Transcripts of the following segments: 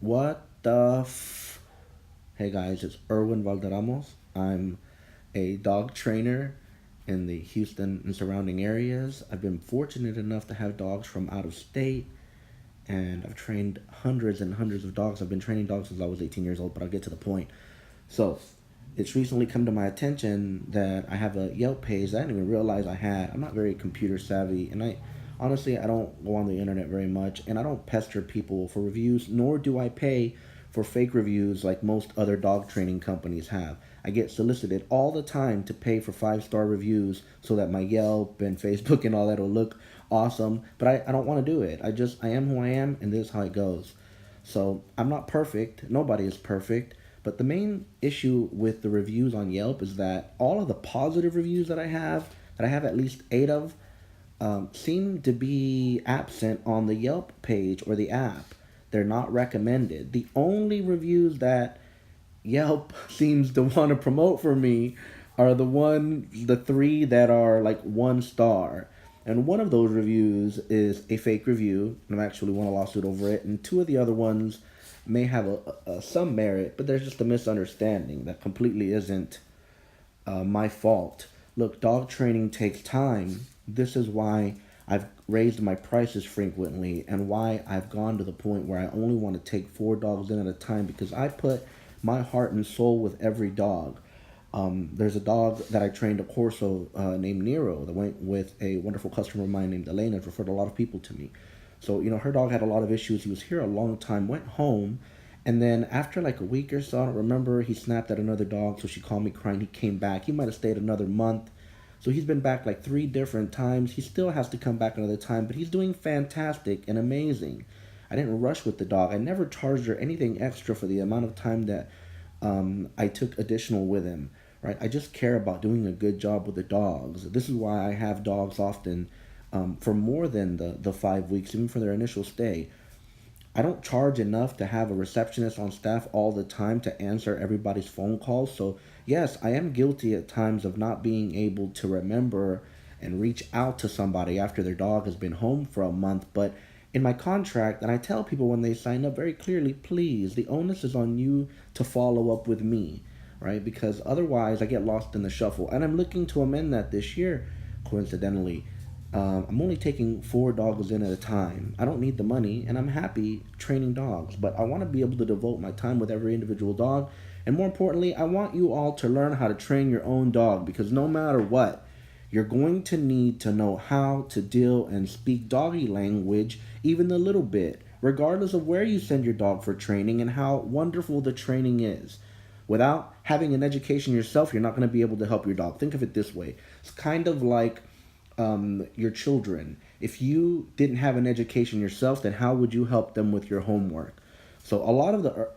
What the Hey guys, it's Erwin Valderramos. I'm a dog trainer in the Houston and surrounding areas. I've been fortunate enough to have dogs from out of state, and I've trained hundreds and hundreds of dogs. I've been training dogs since I was 18 years old, but I'll get to the point. So, it's recently come to my attention that I have a Yelp page that I didn't even realize I had. I'm not very computer savvy, and I honestly I don't go on the internet very much, and I don't pester people for reviews, nor do I pay for fake reviews like most other dog training companies have. I get solicited all the time to pay for 5-star reviews so that my Yelp and Facebook and all that will look awesome, but I don't want to do it. I am who I am, and this is how it goes. So I'm not perfect. Nobody is perfect. But the main issue with the reviews on Yelp is that all of the positive reviews that I have at least 8 of, seem to be absent on the Yelp page or the app. They're not recommended. The only reviews that Yelp seems to want to promote for me are the three that are like 1 star. And one of those reviews is a fake review, and I actually won a lawsuit over it. And two of the other ones may have some merit, but there's just a misunderstanding that completely isn't my fault. Look, dog training takes time. This is why I've raised my prices frequently and why I've gone to the point where I only want to take 4 dogs in at a time because I put my heart and soul with every dog. There's a dog that I trained a Corso named Nero that went with a wonderful customer of mine named Elena, has referred a lot of people to me. So, her dog had a lot of issues. He was here a long time, went home, and then after like a week or so, I don't remember, he snapped at another dog, so she called me crying. He came back. He might have stayed another month. So he's been back like 3 different times. He still has to come back another time, but he's doing fantastic and amazing. I didn't rush with the dog. I never charged her anything extra for the amount of time that I took additional with him. Right? I just care about doing a good job with the dogs. This is why I have dogs often for more than the 5 weeks, even for their initial stay. I don't charge enough to have a receptionist on staff all the time to answer everybody's phone calls. So, yes, I am guilty at times of not being able to remember and reach out to somebody after their dog has been home for a month. But in my contract, and I tell people when they sign up very clearly, please, the onus is on you to follow up with me, right? Because otherwise I get lost in the shuffle. And I'm looking to amend that this year, coincidentally. I'm only taking 4 dogs in at a time. I don't need the money, and I'm happy training dogs, but I want to be able to devote my time with every individual dog. And more importantly, I want you all to learn how to train your own dog because no matter what, you're going to need to know how to deal and speak doggy language, even a little bit, regardless of where you send your dog for training and how wonderful the training is. Without having an education yourself, you're not going to be able to help your dog. Think of it this way: it's kind of like your children. If you didn't have an education yourself, then how would you help them with your homework? So a lot of the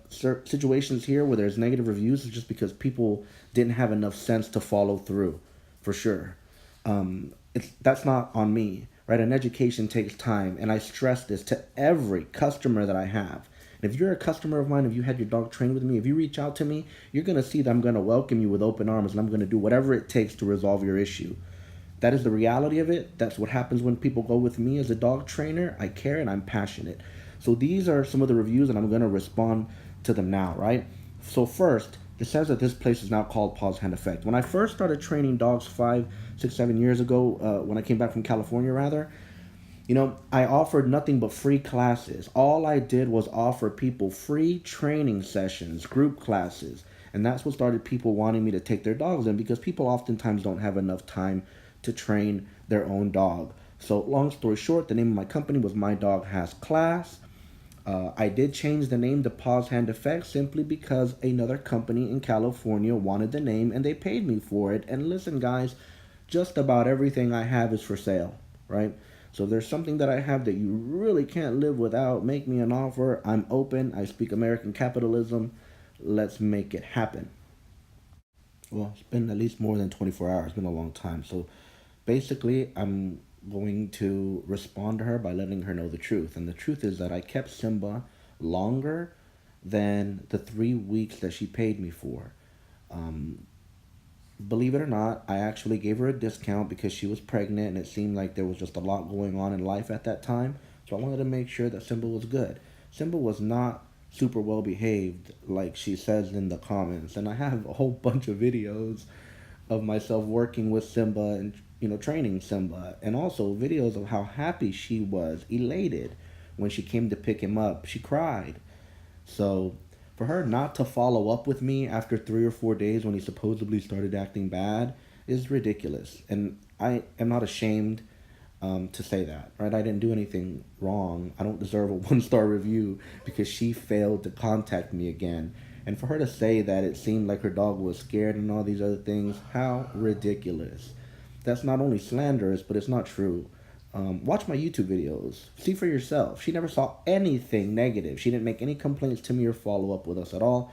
situations here where there's negative reviews is just because people didn't have enough sense to follow through, for sure. That's not on me, right? An education takes time, and I stress this to every customer that I have. And if you're a customer of mine, if you had your dog trained with me, if you reach out to me, you're gonna see that I'm gonna welcome you with open arms, and I'm gonna do whatever it takes to resolve your issue. That is the reality of it. That's what happens when people go with me as a dog trainer. I care and I'm passionate. So these are some of the reviews, and I'm going to respond to them now, right? So first, it says that this place is now called Paws Hand Effect. When I first started training dogs 5, 6, 7 years ago, when I came back from California, rather, I offered nothing but free classes. All I did was offer people free training sessions, group classes. And that's what started people wanting me to take their dogs in because people oftentimes don't have enough time to train their own dog. So, long story short, the name of my company was My Dog Has Class. I did change the name to Paws Hand Effect simply because another company in California wanted the name and they paid me for it. And listen, guys, just about everything I have is for sale, right? So if there's something that I have that you really can't live without, make me an offer. I'm open. I speak American capitalism. Let's make it happen. Well, it's been at least more than 24 hours. It's been a long time. So basically, I'm going to respond to her by letting her know the truth. And the truth is that I kept Simba longer than the 3 weeks that she paid me for. Um, Believe it or not, I actually gave her a discount because she was pregnant and it seemed like there was just a lot going on in life at that time. So I wanted to make sure that Simba was good. Simba was not super well behaved, like she says in the comments. And I have a whole bunch of videos of myself working with Simba and training Simba, and also videos of how happy she was, elated when she came to pick him up. She cried. So for her not to follow up with me after 3 or 4 days when he supposedly started acting bad is ridiculous. And I am not ashamed to say that, right? I didn't do anything wrong. I don't deserve a 1-star review because she failed to contact me again. And for her to say that it seemed like her dog was scared and all these other things, how ridiculous. That's not only slanderous, but it's not true. Watch my YouTube videos. See for yourself. She never saw anything negative. She didn't make any complaints to me or follow up with us at all.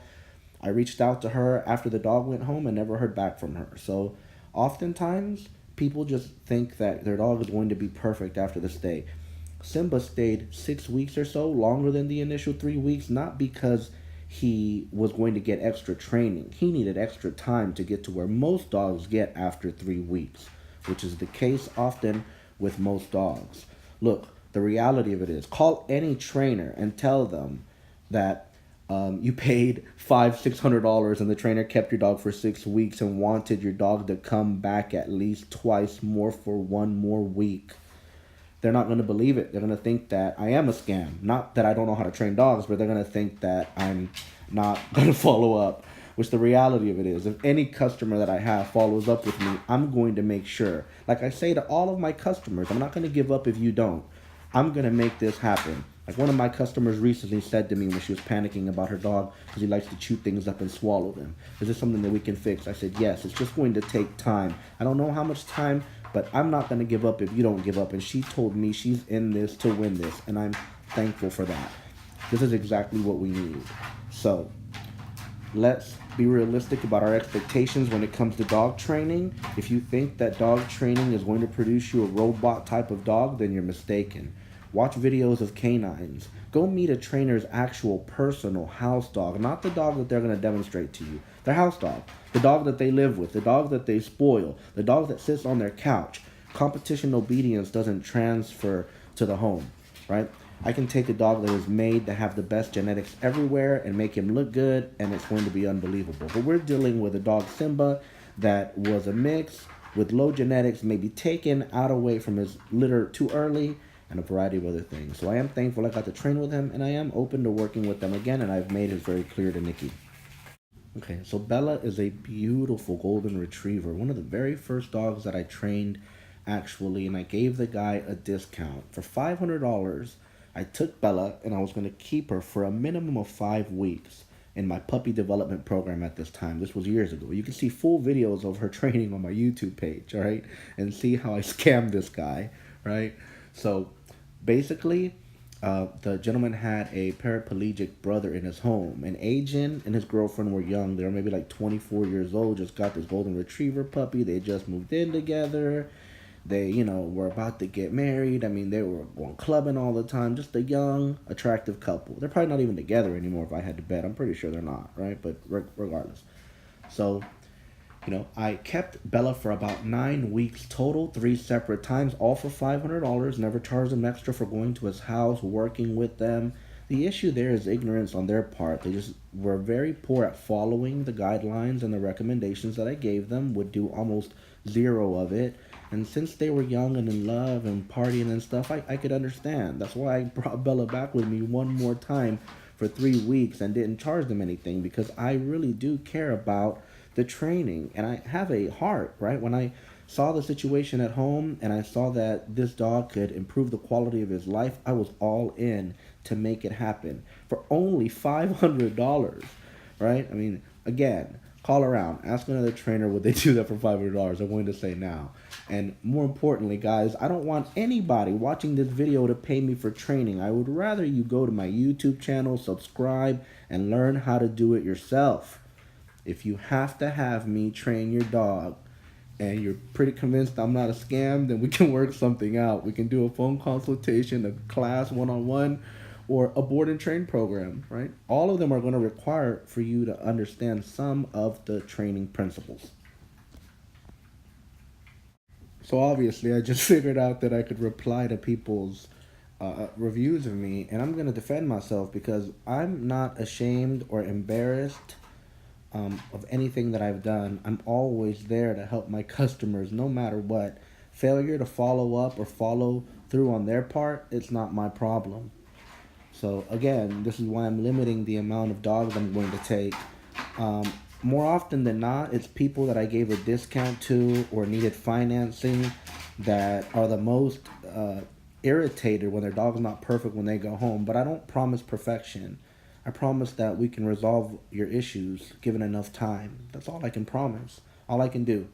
I reached out to her after the dog went home and never heard back from her. So oftentimes, people just think that their dog is going to be perfect after the stay. Simba stayed 6 weeks or so, longer than the initial 3 weeks, not because he was going to get extra training. He needed extra time to get to where most dogs get after 3 weeks, which is the case often with most dogs. Look, the reality of it is, call any trainer and tell them that you paid $500-$600 and the trainer kept your dog for 6 weeks and wanted your dog to come back at least twice more for one more week. They're not going to believe it. They're going to think that I am a scam. Not that I don't know how to train dogs, but they're going to think that I'm not going to follow up. Which the reality of it is, if any customer that I have follows up with me, I'm going to make sure. Like I say to all of my customers, I'm not going to give up if you don't. I'm going to make this happen. Like one of my customers recently said to me when she was panicking about her dog because he likes to chew things up and swallow them. Is this something that we can fix? I said, yes, it's just going to take time. I don't know how much time, but I'm not going to give up if you don't give up. And she told me she's in this to win this, and I'm thankful for that. This is exactly what we need. So let's be realistic about our expectations when it comes to dog training. If you think that dog training is going to produce you a robot type of dog, then you're mistaken. Watch videos of canines. Go meet a trainer's actual personal house dog, not the dog that they're going to demonstrate to you. Their house dog, the dog that they live with, the dog that they spoil, the dog that sits on their couch. Competition obedience doesn't transfer to the home, right? I can take a dog that is made to have the best genetics everywhere and make him look good, and it's going to be unbelievable. But we're dealing with a dog, Simba, that was a mix with low genetics, maybe taken out away from his litter too early, and a variety of other things. So I am thankful I got to train with him, and I am open to working with them again, and I've made it very clear to Nikki. Okay, so Bella is a beautiful golden retriever, one of the very first dogs that I trained actually, and I gave the guy a discount. For $500, I took Bella and I was going to keep her for a minimum of 5 weeks in my puppy development program at this time. This was years ago. You can see full videos of her training on my YouTube page, all right? And see how I scammed this guy, right? So basically, the gentleman had a paraplegic brother in his home, and Agent and his girlfriend were young. They were maybe like 24 years old, just got this golden retriever puppy. They just moved in together. They, were about to get married. I mean, they were going clubbing all the time. Just a young, attractive couple. They're probably not even together anymore if I had to bet. I'm pretty sure they're not, right? But regardless. So, I kept Bella for about 9 weeks total, 3 separate times, all for $500. Never charged them extra for going to his house, working with them. The issue there is ignorance on their part. They just were very poor at following the guidelines and the recommendations that I gave them, would do almost zero of it. And since they were young and in love and partying and stuff, I could understand. That's why I brought Bella back with me one more time for 3 weeks and didn't charge them anything, because I really do care about the training. And I have a heart, right? When I saw the situation at home and I saw that this dog could improve the quality of his life, I was all in to make it happen for only $500, right? I mean, again, call around, ask another trainer would they do that for $500. I'm going to say now. And more importantly, guys, I don't want anybody watching this video to pay me for training. I would rather you go to my YouTube channel, subscribe, and learn how to do it yourself. If you have to have me train your dog and you're pretty convinced I'm not a scam, then we can work something out. We can do a phone consultation, a class one-on-one, or a board and train program, right? All of them are going to require for you to understand some of the training principles. So obviously I just figured out that I could reply to people's reviews of me, and I'm gonna defend myself because I'm not ashamed or embarrassed of anything that I've done. I'm always there to help my customers, no matter what. Failure to follow up or follow through on their part, it's not my problem. So again, this is why I'm limiting the amount of dogs I'm going to take. Um, More often than not, it's people that I gave a discount to or needed financing that are the most irritated when their dog's not perfect when they go home. But I don't promise perfection. I promise that we can resolve your issues given enough time. That's all I can promise. All I can do.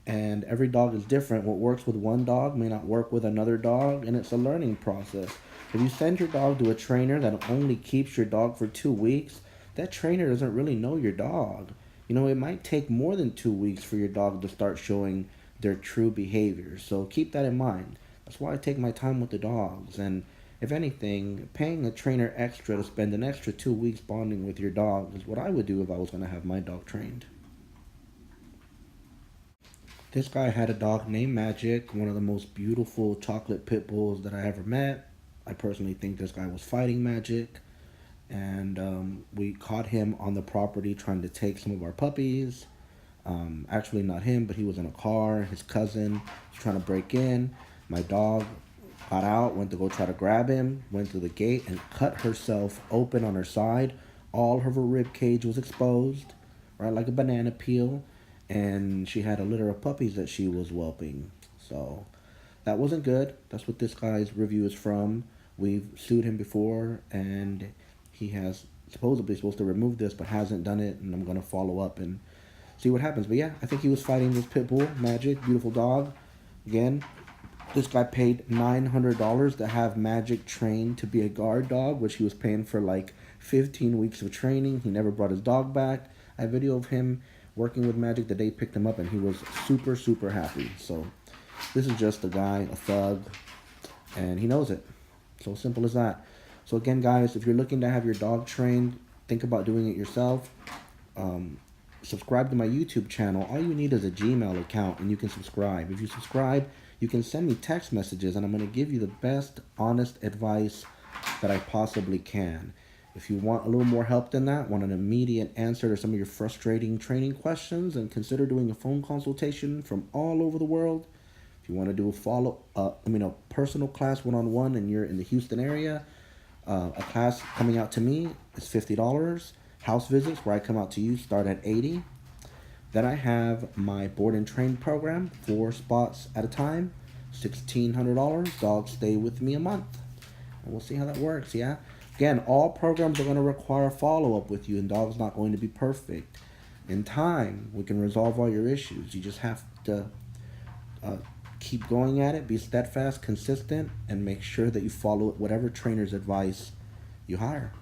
And every dog is different. What works with one dog may not work with another dog, and it's a learning process. If you send your dog to a trainer that only keeps your dog for 2 weeks, that trainer doesn't really know your dog. You know, it might take more than 2 weeks for your dog to start showing their true behavior. So keep that in mind. That's why I take my time with the dogs. And if anything, paying a trainer extra to spend an extra 2 weeks bonding with your dog is what I would do if I was going to have my dog trained. This guy had a dog named Magic, one of the most beautiful chocolate pit bulls that I ever met. I personally think this guy was fighting Magic, and we caught him on the property trying to take some of our puppies. Actually, not him, but he was in a car. His cousin was trying to break in. My dog got out, went to go try to grab him, went through the gate, and cut herself open on her side. All of her rib cage was exposed, right, like a banana peel, and she had a litter of puppies that she was whelping. So that wasn't good. That's what this guy's review is from. We've sued him before, and he has supposedly supposed to remove this, but hasn't done it. And I'm gonna follow up and see what happens. But yeah, I think he was fighting this pit bull, Magic, beautiful dog. Again, this guy paid $900 to have Magic trained to be a guard dog, which he was paying for like 15 weeks of training. He never brought his dog back. I have video of him working with Magic the day he picked him up, and he was super, super happy. So this is just a guy, a thug, and he knows it. So simple as that. So again, guys, if you're looking to have your dog trained, think about doing it yourself. Subscribe to my YouTube channel. All you need is a Gmail account, and you can subscribe. If you subscribe, you can send me text messages, and I'm going to give you the best, honest advice that I possibly can. If you want a little more help than that, want an immediate answer to some of your frustrating training questions, and consider doing a phone consultation from all over the world. If you want to do a personal class one-on-one, and you're in the Houston area, a class coming out to me is $50. House visits where I come out to you start at $80. Then I have my board and train program, 4 spots at a time, $1,600. Dogs stay with me a month, and we'll see how that works. Yeah. Again, all programs are going to require follow-up with you, and dog's not going to be perfect. In time, we can resolve all your issues. You just have to keep going at it, be steadfast, consistent, and make sure that you follow whatever trainer's advice you hire.